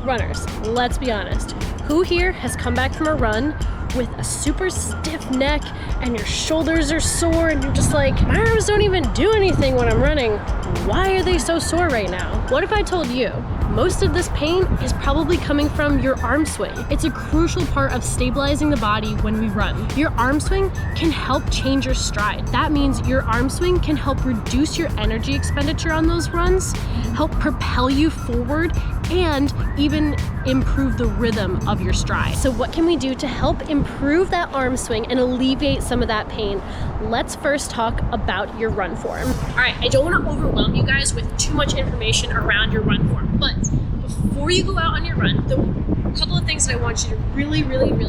runners, let's be honest. Who here has come back from a run with a super stiff neck and your shoulders are sore and you're just like, my arms don't even do anything when I'm running. Why are they so sore right now? What if I told you most of this pain is probably coming from your arm swing? It's a crucial part of stabilizing the body when we run. Your arm swing can help change your stride. That means your arm swing can help reduce your energy expenditure on those runs, help propel you forward, and even improve the rhythm of your stride. So what can we do to help improve that arm swing and alleviate some of that pain? Let's first talk about your run form. All right, I don't want to overwhelm you guys with too much information around your run form, but before you go out on your run, the couple of things that I want you to really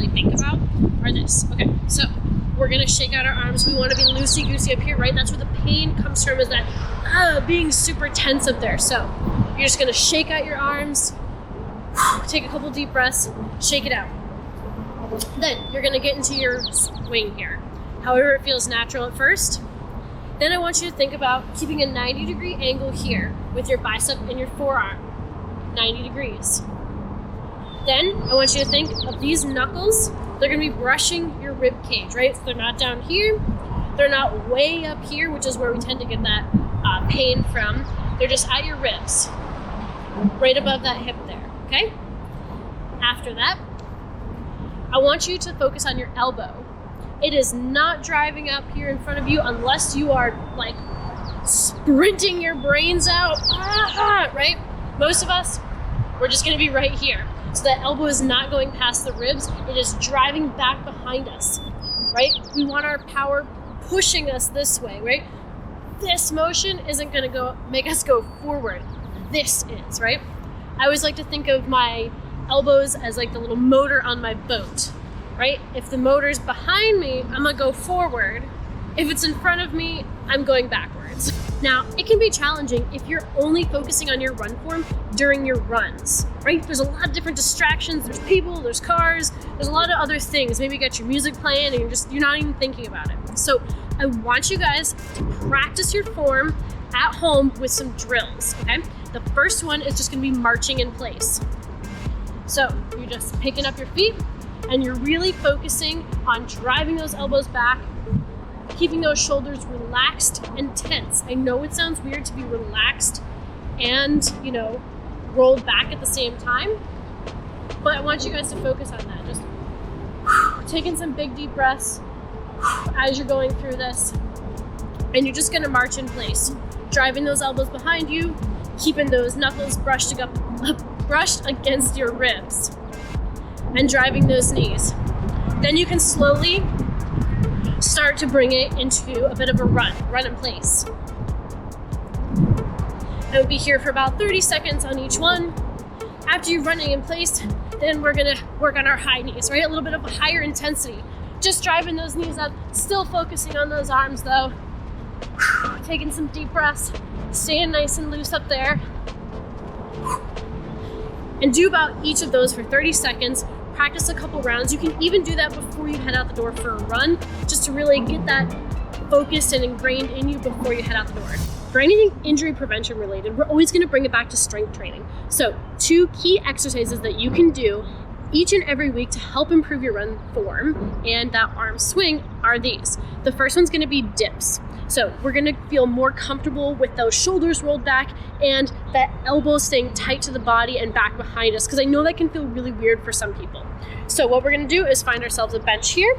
think about are this. Okay, so we're gonna shake out our arms. We want to be loosey-goosey up here, right? That's where the pain comes from, is that being super tense up there. So you're just gonna shake out your arms, take a couple deep breaths, shake it out. Then you're gonna get into your swing here, however it feels natural at first. Then I want you to think about keeping a 90-degree angle here with your bicep and your forearm, 90 degrees. Then I want you to think of these knuckles. They're gonna be brushing your rib cage, right? So they're not down here, they're not way up here, which is where we tend to get that pain from. They're just at your ribs, right above that hip there, okay? After that, I want you to focus on your elbow. It is not driving up here in front of you unless you are like sprinting your brains out, right? Most of us, we're just gonna be right here. So that elbow is not going past the ribs, it is driving back behind us, right? We want our power pushing us this way, right? This motion isn't gonna make us go forward. This is, right? I always like to think of my elbows as like the little motor on my boat, right? If the motor's behind me, I'm gonna go forward. If it's in front of me, I'm going backwards. Now, it can be challenging if you're only focusing on your run form during your runs, right? There's a lot of different distractions. There's people, there's cars, there's a lot of other things. Maybe you got your music playing and you're not even thinking about it. So I want you guys to practice your form at home with some drills, okay? The first one is just gonna be marching in place. So you're just picking up your feet and you're really focusing on driving those elbows back, keeping those shoulders relaxed and tense. I know it sounds weird to be relaxed and, rolled back at the same time, but I want you guys to focus on that. Just taking some big deep breaths as you're going through this, and you're just gonna march in place, driving those elbows behind you, keeping those knuckles brushed against your ribs, and driving those knees. Then you can slowly start to bring it into a bit of a run in place. I would be here for about 30 seconds on each one. After you're running in place, then we're gonna work on our high knees, right? A little bit of a higher intensity. Just driving those knees up, still focusing on those arms though. Taking some deep breaths, staying nice and loose up there. And do about each of those for 30 seconds. Practice a couple rounds. You can even do that before you head out the door for a run, just to really get that focused and ingrained in you before you head out the door. For anything injury prevention related, we're always gonna bring it back to strength training. So 2 key exercises that you can do each and every week to help improve your run form and that arm swing are these. The first one's gonna be dips. So we're gonna feel more comfortable with those shoulders rolled back and that elbow staying tight to the body and back behind us, because I know that can feel really weird for some people. So what we're gonna do is find ourselves a bench here.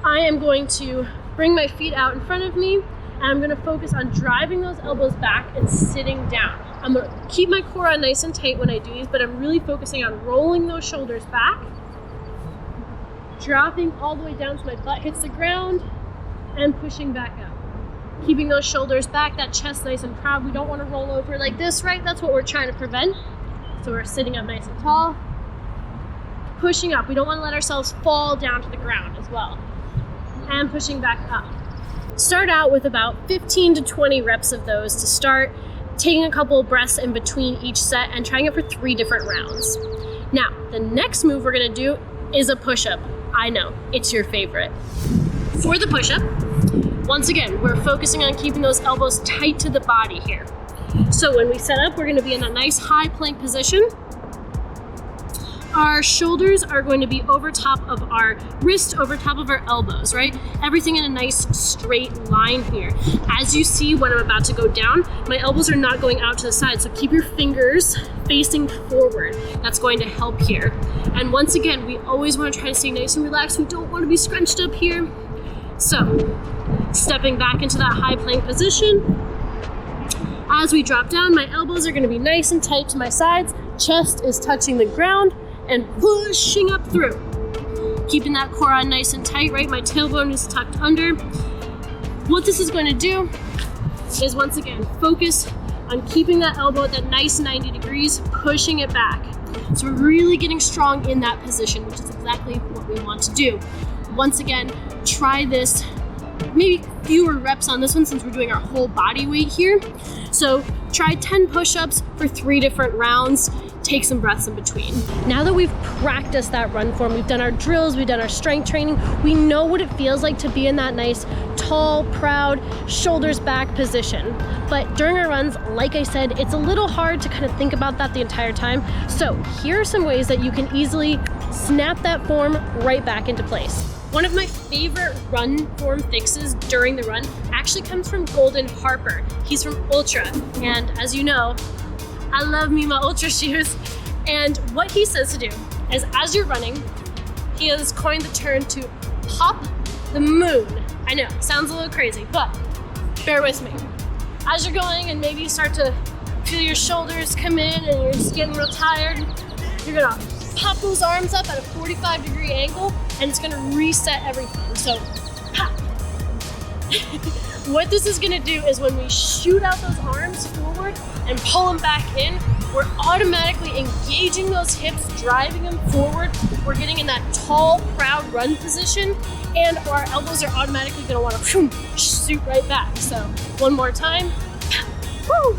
I am going to bring my feet out in front of me, and I'm gonna focus on driving those elbows back and sitting down. I'm gonna keep my core on nice and tight when I do these, but I'm really focusing on rolling those shoulders back, dropping all the way down so my butt hits the ground, and pushing back up. Keeping those shoulders back, that chest nice and proud. We don't want to roll over like this, right? That's what we're trying to prevent. So we're sitting up nice and tall, pushing up. We don't want to let ourselves fall down to the ground as well. And pushing back up. Start out with about 15 to 20 reps of those to start, taking a couple of breaths in between each set and trying it for 3 different rounds. Now, the next move we're gonna do is a push-up. I know, it's your favorite. For the push-up, once again, we're focusing on keeping those elbows tight to the body here. So when we set up, we're gonna be in a nice high plank position. Our shoulders are going to be over top of our wrist, over top of our elbows, right? Everything in a nice straight line here. As you see when I'm about to go down, my elbows are not going out to the side, so keep your fingers facing forward. That's going to help here. And once again, we always want to try to stay nice and relaxed. We don't want to be scrunched up here. So, stepping back into that high plank position. As we drop down, my elbows are going to be nice and tight to my sides. Chest is touching the ground and pushing up through. Keeping that core on nice and tight, right? My tailbone is tucked under. What this is going to do is, once again, focus on keeping that elbow at that nice 90 degrees, pushing it back. So we're really getting strong in that position, which is exactly what we want to do. Once again, try this, maybe fewer reps on this one since we're doing our whole body weight here. So try 10 push-ups for 3 different rounds. Take some breaths in between. Now that we've practiced that run form, we've done our drills, we've done our strength training, we know what it feels like to be in that nice, tall, proud, shoulders back position. But during our runs, like I said, it's a little hard to kind of think about that the entire time. So here are some ways that you can easily snap that form right back into place. One of my favorite run form fixes during the run actually comes from Golden Harper. He's from Ultra, and as you know, I love me my Ultra shoes. And what he says to do is, as you're running, he has coined the term to pop the moon. I know, sounds a little crazy, but bear with me. As you're going and maybe you start to feel your shoulders come in and you're just getting real tired, you're gonna pop those arms up at a 45-degree angle and it's gonna reset everything. So, pop. What this is gonna do is when we shoot out those arms forward and pull them back in, we're automatically engaging those hips, driving them forward. We're getting in that tall, proud run position, and our elbows are automatically gonna wanna shoot right back. So, one more time. Woo!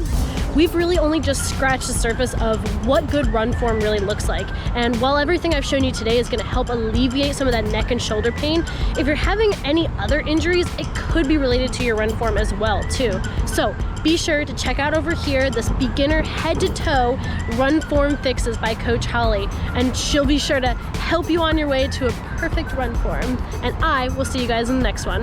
We've really only just scratched the surface of what good run form really looks like. And while everything I've shown you today is gonna help alleviate some of that neck and shoulder pain, if you're having any other injuries, it could be related to your run form as well, too. So be sure to check out over here this beginner head to toe run form fixes by Coach Holly, and she'll be sure to help you on your way to a perfect run form. And I will see you guys in the next one.